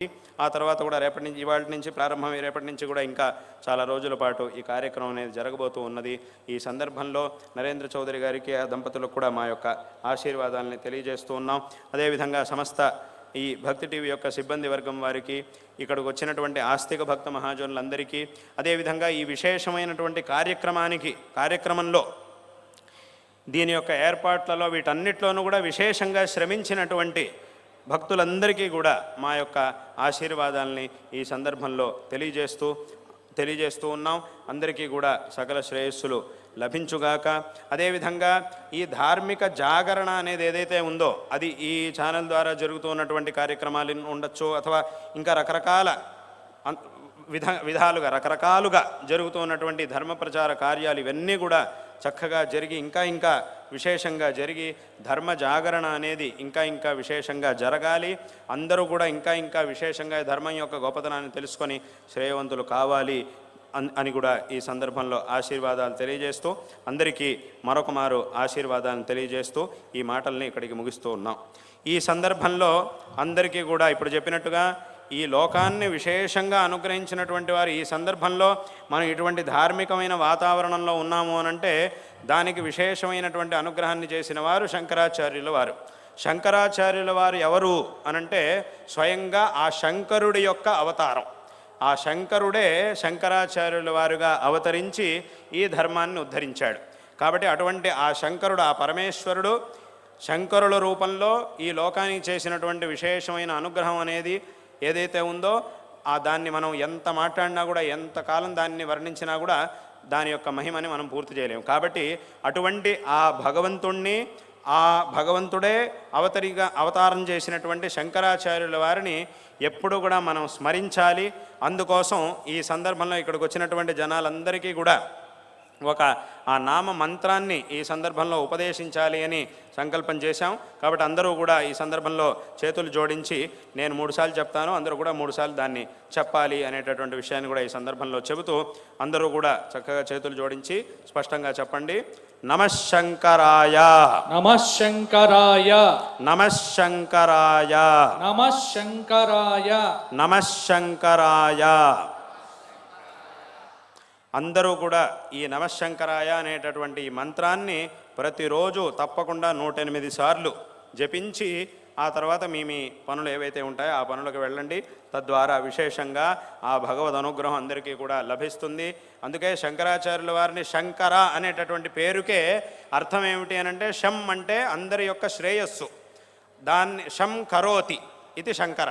ఆ తర్వాత కూడా రేపటి నుంచి ఇవాళ నుంచి ప్రారంభమై రేపటి నుంచి కూడా ఇంకా చాలా రోజుల పాటు ఈ కార్యక్రమం అనేది జరగబోతూ ఉన్నది. ఈ సందర్భంలో నరేంద్ర చౌదరి గారికి ఆ దంపతులకు కూడా మా యొక్క ఆశీర్వాదాలని తెలియజేస్తూ ఉన్నాం. అదేవిధంగా సమస్త ఈ భక్తి టీవీ యొక్క సిబ్బంది వర్గం వారికి, ఇక్కడికి వచ్చినటువంటి ఆస్తిక భక్త మహాజనులందరికీ, అదేవిధంగా ఈ విశేషమైనటువంటి కార్యక్రమంలో దీని యొక్క ఏర్పాట్లలో వీటన్నిటిలోనూ కూడా విశేషంగా శ్రమించినటువంటి భక్తులందరికీ కూడా మా యొక్క ఆశీర్వాదాలని ఈ సందర్భంలో తెలియజేస్తూ ఉన్నాం. అందరికీ కూడా సకల శ్రేయస్సులు లభించుగాక. అదేవిధంగా ఈ ధార్మిక జాగరణ అనేది ఏదైతే ఉందో అది ఈ ఛానల్ ద్వారా జరుగుతున్నటువంటి కార్యక్రమాలు ఉండొచ్చు, అథవా ఇంకా రకరకాల విధాలుగా రకరకాలుగా జరుగుతున్నటువంటి ధర్మ ప్రచార కార్యాలు ఇవన్నీ కూడా చక్కగా జరిగి ఇంకా విశేషంగా జరిగి ధర్మ జాగరణ అనేది ఇంకా విశేషంగా జరగాలి. అందరూ కూడా ఇంకా విశేషంగా ధర్మం యొక్క గొప్పతనాన్ని తెలుసుకొని శ్రేయవంతులు కావాలి అని కూడా ఈ సందర్భంలో ఆశీర్వాదాలు తెలియజేస్తూ, అందరికీ మరొకమారు ఆశీర్వాదాలను తెలియజేస్తూ ఈ మాటల్ని ఇక్కడికి ముగిస్తూ ఉన్నాం. ఈ సందర్భంలో అందరికీ కూడా ఇప్పుడు చెప్పినట్టుగా ఈ లోకాన్ని విశేషంగా అనుగ్రహించినటువంటి వారు, ఈ సందర్భంలో మనం ఇటువంటి ధార్మికమైన వాతావరణంలో ఉన్నాము అనంటే దానికి విశేషమైనటువంటి అనుగ్రహాన్ని చేసిన వారు శంకరాచార్యుల వారు. శంకరాచార్యుల వారు ఎవరు అనంటే స్వయంగా ఆ శంకరుడి యొక్క అవతారం. ఆ శంకరుడే శంకరాచార్యుల వారుగా అవతరించి ఈ ధర్మాన్ని ఉద్ధరించాడు. కాబట్టి అటువంటి ఆ శంకరుడు, ఆ పరమేశ్వరుడు శంకరుల రూపంలో ఈ లోకానికి చేసినటువంటి విశేషమైన అనుగ్రహం అనేది ఏదైతే ఉందో దాన్ని మనం ఎంత మాట్లాడినా కూడా, ఎంతకాలం దాన్ని వర్ణించినా కూడా దాని యొక్క మహిమని మనం పూర్తి చేయలేము. కాబట్టి అటువంటి ఆ భగవంతుణ్ణి, ఆ భగవంతుడే అవతారం చేసినటువంటి శంకరాచార్యుల వారిని ఎప్పుడు కూడా మనం స్మరించాలి. అందుకోసం ఈ సందర్భంలో ఇక్కడికి వచ్చినటువంటి జనాలందరికీ కూడా ఆ నామ మంత్రాన్ని ఈ సందర్భంలో ఉపదేశించాలి అని సంకల్పం చేశాం. కాబట్టి అందరూ కూడా ఈ సందర్భంలో చేతులు జోడించి నేను 3 సార్లు చెప్తాను, అందరూ కూడా 3 సార్లు దాన్ని చెప్పాలి అనేటటువంటి విషయాన్ని కూడా ఈ సందర్భంలో చెబుతూ అందరూ కూడా చక్కగా చేతులు జోడించి స్పష్టంగా చెప్పండి. నమః శంకరాయ, నమః శంకరాయ, నమః శంకరాయ, నమః శంకరాయ, నమః శంకరాయ. అందరూ కూడా ఈ నమఃశంకరాయ అనేటటువంటి ఈ మంత్రాన్ని ప్రతిరోజు తప్పకుండా 108 సార్లు జపించి ఆ తర్వాత మీ పనులు ఏవైతే ఉంటాయో ఆ పనులకు వెళ్ళండి. తద్వారా విశేషంగా ఆ భగవద్ అనుగ్రహం అందరికీ కూడా లభిస్తుంది. అందుకే శంకరాచార్యుల వారిని శంకర అనేటటువంటి పేరుకే అర్థం ఏమిటి అనంటే శం అంటే అందరి యొక్క శ్రేయస్సు, దాన్ని శం కరోతి ఇది శంకర.